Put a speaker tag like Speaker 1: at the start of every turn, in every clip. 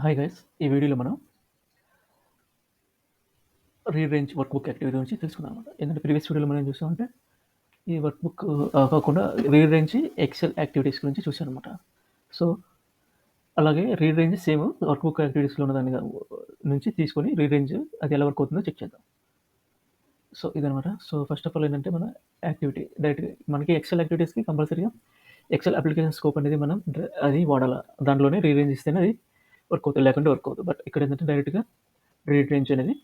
Speaker 1: Hi guys! ఈ వీడియోలో మనం రీరేంజ్ వర్క్‌బుక్ యాక్టివిటీ గురించి తెలుసుకుందామన్నమాట. ఏంటంటే ప్రీవియస్ వీడియోలో మనం ఏం చూసామంటే, ఈ వర్క్‌బుక్ కాకుండా రీరేంజ్ ఎక్సెల్ యాక్టివిటీస్ గురించి చూసామన్నమాట. సో, అలాగే రీరేంజ్ సేమ్ వర్క్‌బుక్ యాక్టివిటీస్‌లో ఉన్న దాన్ని నుంచి తీసుకొని రీరేంజ్ అది ఎలా వర్క్ అవుతుందో చెక్ చేద్దాం. సో, ఇదనమాట. సో, ఫస్ట్ ఆఫ్ ఆల్ ఏంటంటే మన యాక్టివిటీ డైరెక్ట్‌గా మనకి ఎక్సెల్ యాక్టివిటీస్‌కి కంపల్సరీగా ఎక్సెల్ అప్లికేషన్ స్కోప్ అనేది మనం అది వాడాల. దాంట్లోనే రీరేంజ్ ఇస్తేనే అది వర్క్ అవుతుంది. లేకుంటే వర్క్ అవ్వదు. బట్ ఇక్కడ ఏంటంటే డైరెక్ట్‌గా రీరేంజ్ అనేది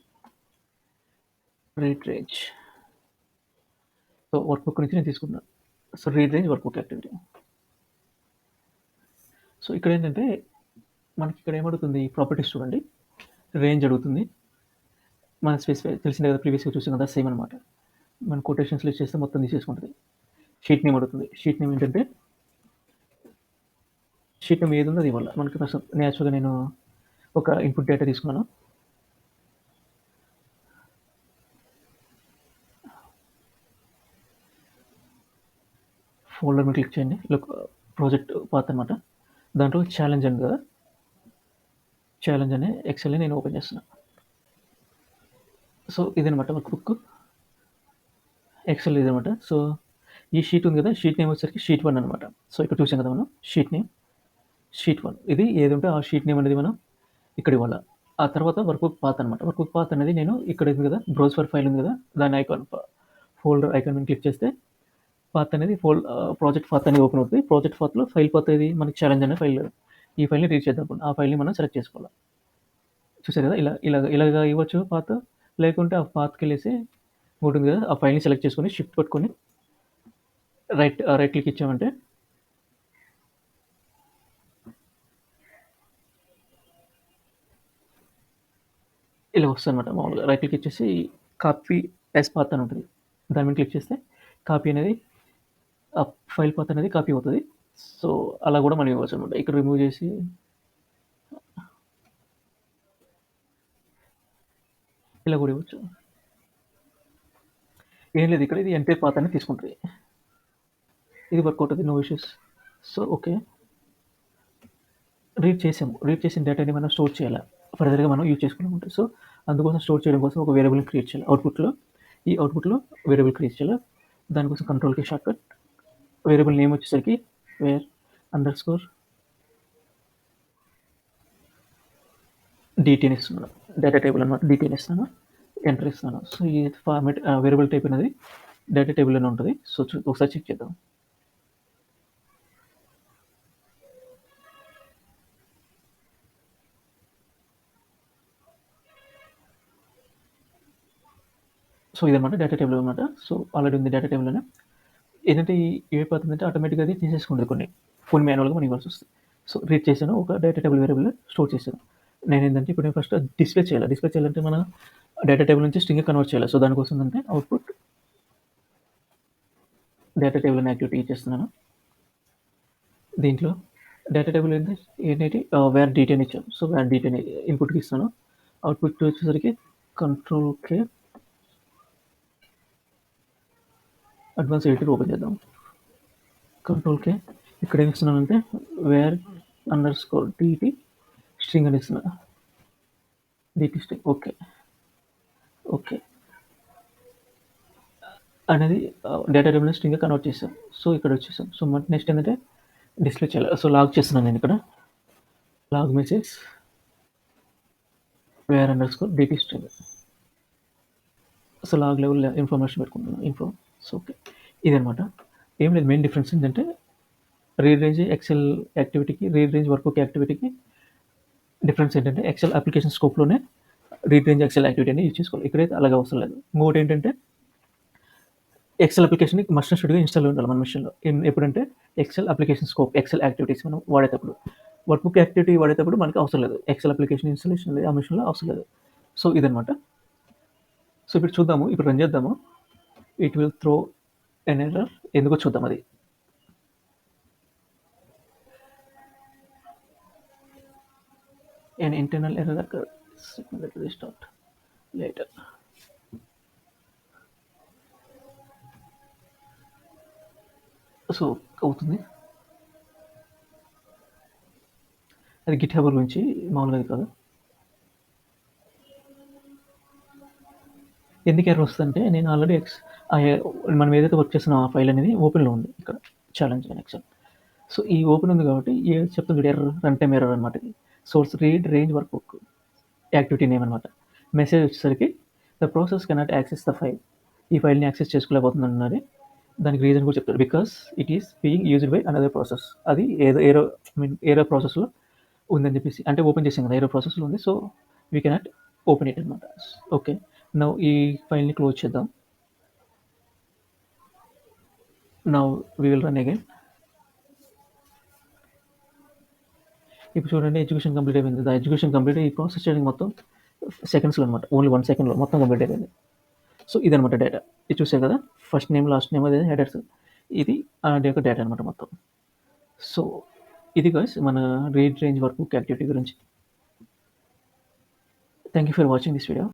Speaker 1: రీరేంజ్ సో, వర్క్‌బుక్ నుంచి నేను తీసుకున్నాను. So, read range workbook activity. So, ఇక్కడేంటంటే మనకి ఇక్కడ ఏమడుగుతుంది ప్రాపర్టీస్ చూడండి. రేంజ్ అడుగుతుంది. మన స్పెసిఫై తెలిసిందే కదా! ప్రీవియస్‌గా చూసాం కదా! సేమ్ అనమాట. మన కొటేషన్స్‌లో ఇచ్చేస్తే మొత్తం తీసేసుకుంటది. షీట్ నేమ్ అడుగుతుంది. షీట్ నేమ్ ఏంటంటే షీట్ నేమ్ ఏదుందో అది ఇవ్వాల. మనకి ఫస్ట్ నేచురల్‌గా నేను ఒక ఇన్‌పుట్ డేటా తీసుకున్నాను. ఫోల్డర్ మీద క్లిక్ చేయండి. ప్రాజెక్ట్ పాత్ అనమాట. దాంట్లో ఛాలెంజ్ ఉంది కదా! ఛాలెంజ్ అనే ఎక్సెల్‌ని నేను ఓపెన్ చేస్తున్నా. సో, ఇదనమాట వర్క్‌బుక్. ఎక్సెల్ ఇదనమాట. సో, ఈ షీట్ ఉంది కదా! షీట్ నేమ్ వచ్చేసరికి షీట్ 1 అనమాట. సో, ఇక్కడ చూసాం కదా మనం షీట్ నేమ్. షీట్ 1 ఇది ఏదుంటే ఆ షీట్ నేమ్ అనేది మనం ఇక్కడ ఇవ్వాల. ఆ తర్వాత వర్క్‌బుక్ పాత్ అనమాట. వర్క్‌బుక్ పాత్ అనేది నేను ఇక్కడ ఉంది కదా! బ్రౌజ్ ఫర్ ఫైల్ ఉంది కదా! దాని ఐకాన్ ఫోల్డర్ ఐకాన్ మీద క్లిక్ చేస్తే పాత్ అనేది ప్రాజెక్ట్ పాత్ అనేది ఓపెన్ అవుతుంది. ప్రాజెక్ట్ పాత్‌లో ఫైల్ పాత్ ఏది మనకి ఛాలెంజ్ అనే ఫైల్. ఈ ఫైల్‌ని రీడ్ చేద్దాం ఇప్పుడు. ఆ ఫైల్‌ని మనం సెలెక్ట్ చేసుకోవాలి. చూసారు కదా! ఇలాగా ఇవ్వచ్చు పాత్. లేకుంటే ఆ పాత్‌కెళ్ళేసి ఉంటుంది కదా! ఆ ఫైల్‌ని సెలెక్ట్ చేసుకొని షిఫ్ట్ పట్టుకొని రైట్ క్లిక్ ఇచ్చామంటే ఇలా వస్తుందన్నమాట మామూలుగా. రైట్ క్లిక్ ఇచ్చేసి కాపీ యాస్ పాత్ అని ఉంటుంది. దాని మీద క్లిక్ చేస్తే కాపీ అనేది ఆ ఫైల్ పాత్ అనేది కాపీ అవుతది. సో, అలా కూడా మనం ఇవ్వచ్చు అనమాట. ఇక్కడ రిమూవ్ చేసి ఇలా కూడా ఇవ్వచ్చు. ఏం లేదు ఇక్కడ ఇది ఎంటైర్ పాత్ అనేది తీసుకుంటది. ఇది వర్క్ అవుతది. No issues. So, okay. Read చేసాము. రీడ్ చేసిన డేటాని మనం స్టోర్ చేయాలా. ఫర్దర్‌గా మనం యూజ్ చేసుకోవాలనుకుంటే. సో, అందుకోసం స్టోర్ చేయడం కోసం ఒక వేరియబుల్‌ని క్రియేట్ చేయాలి. ఈ అవుట్‌పుట్‌లో వేరియబుల్ క్రియేట్ చేయాలి. దానికోసం కంట్రోల్‌కి షార్ట్‌కట్. వేరియబుల్ నేమ్ వచ్చేసరికి వేర్ అండర్‌స్కోర్ డీటీ అని ఇస్తున్నాను. డేటా టేబుల్ అనమాట. డీటీ అని ఇస్తాను. ఎంటర్ ఇస్తాను. సో, ఈ ఫార్మాట్ వేరియబుల్ టైప్ అనేది డేటా టేబుల్‌లోనే ఉంటది. సో, ఒకసారి చెక్ చేద్దాం. సో, ఇదనమాట డేటా టేబుల్ అనమాట. సో, ఆల్రెడీ ఉంది డేటా టేబుల్‌లోనే. ఏంటంటే ఈ ఏమైపోతుందంటే ఆటోమేటిక్‌గా అది తీసేసుకుంటది కొన్ని. మాన్యువల్‌గా మనం ఇవ్వాల్సి వస్తుంది. సో, రీడ్ చేశాను. ఒక డేటా టేబుల్ వేరియబుల్ స్టోర్ చేశాను. నేనేంటంటే ఇప్పుడు నేను ఫస్ట్ డిస్ప్లే చేయాలి. డిస్ప్లే చేయాలంటే మన డేటా టేబుల్ నుంచి స్ట్రింగ్‌గా కన్వర్ట్ చేయాలి. సో, దానికోసం ఏంటంటే అవుట్‌పుట్ డేటా టేబుల్ అనే యాక్టివిటీ ఇచ్చేస్తున్నాను. దీంట్లో డేటా టేబుల్ ఏంటి వేర్ డీటీ అని ఇచ్చాను. సో, వేర్ డీటీ అని ఇన్‌పుట్‌కి ఇస్తాను. అవుట్‌పుట్ వచ్చేసరికి control K advance editor open చేద్దాం. కంట్రోల్ కే ఇక్కడ ఏమి ఇస్తున్నానంటే వేర్ అండర్‌స్కోర్ డీటీ స్ట్రింగ్ అని ఇస్తున్నా. DT string okay. ఓకే. అనేది డేటా టేబుల్‌ని స్ట్రింగ్‌గా కన్వర్ట్ చేసాం. సో, ఇక్కడ వచ్చేసాం. సో, నెక్స్ట్ ఏంటంటే డిస్ప్లే చేయాలి. సో, లాగ్ చేస్తున్నాను నేను ఇక్కడ. Log message var underscore DT string. So, log level information పెట్టుకుంటున్నాను. So, okay. ఇదనమాట. ఏం లేదు మెయిన్ డిఫరెన్స్ ఏంటంటే రీరేంజ్ ఎక్సెల్ యాక్టివిటీకి, రీరేంజ్ వర్క్‌బుక్ యాక్టివిటీకి డిఫరెన్స్ ఏంటంటే ఎక్సెల్ అప్లికేషన్ స్కోప్‌లోనే రీరేంజ్ ఎక్సెల్ యాక్టివిటీ అనేది యూజ్ చేసుకోవాలి. ఇక్కడైతే అలాగే అవసరం లేదు. ఇంకోటి ఏంటంటే ఎక్సెల్ అప్లికేషన్ మస్ట్ అండ్ షుడ్‌గా ఇన్‌స్టాల్ ఉండాలి మన మెషిన్‌లో. ఎప్పుడంటే Excel application scope, Excel activities మనం వాడేటప్పుడు. వర్క్‌బుక్ యాక్టివిటీ వాడేటప్పుడు మనకి అవసరం లేదు. ఎక్సెల్ అప్లికేషన్ ఇన్‌స్టాలేషన్ అనేది ఆ మెషిన్‌లో అవసరం లేదు. సో, ఇదనమాట. సో, ఇప్పుడు చూద్దాము. ఇప్పుడు రన్ చేద్దాము. It will throw an error ఎందుకో చూద్దాం అది. An internal error occurred. Let me restart later. So, అవుతుంది. అది గిట్‌హబ్ గురించి మామూలుగా కాదు. ఎందుకు ఎర్రర్ వస్తదంటే నేను ఆల్రెడీ మనం ఏదైతే వర్క్ చేస్తున్నామో ఆ ఫైల్ అనేది ఓపెన్‌లో ఉంది ఇక్కడ ఛాలెంజ్ అని ఎక్సెల్. సో, ఈ ఓపెన్ ఉంది కాబట్టి ఏది చెప్తుంది చూడు ఎర్రర్ రన్ టైమ్ ఎర్రర్ అనమాట ఇది. Source read range work book activity name అనమాట. మెసేజ్ వచ్చేసరికి the process cannot access the file. ఈ ఫైల్‌ని యాక్సెస్ చేసుకోలేకపోతుంది అన్నది. దానికి రీజన్ కూడా చెప్తాడు. Because it is being used by another process. అది ఏదో ప్రాసెస్‌లో ఉందని చెప్పేసి అంటే ఓపెన్ చేసాం కదా! ఏదో ప్రాసెస్‌లో ఉంది. So, we cannot open it అనమాట. ఓకే. నౌ ఈ ఫైల్‌ని క్లోజ్ చేద్దాం. Now we will run again. ఇప్పుడు చూడండి ఎడ్యుకేషన్ కంప్లీట్ అయిపోయింది. ద ఎడ్యుకేషన్ కంప్లీట్ ఈ ప్రాసెస్ చేయడానికి మొత్తం సెకండ్స్‌లో అనమాట. ఓన్లీ 1 సెకండ్‌లో మొత్తం కంప్లీట్ అయిపోయింది. సో, ఇదనమాట డేటా. ఇది చూసారు కదా! ఫస్ట్ నేమ్, లాస్ట్ నేమ్ అదే హెడర్స్. ఇది అది యొక్క డేటా అనమాట మొత్తం. సో, ఇది గైస్ మన read range work book activity గురించి. Thank you for watching this video.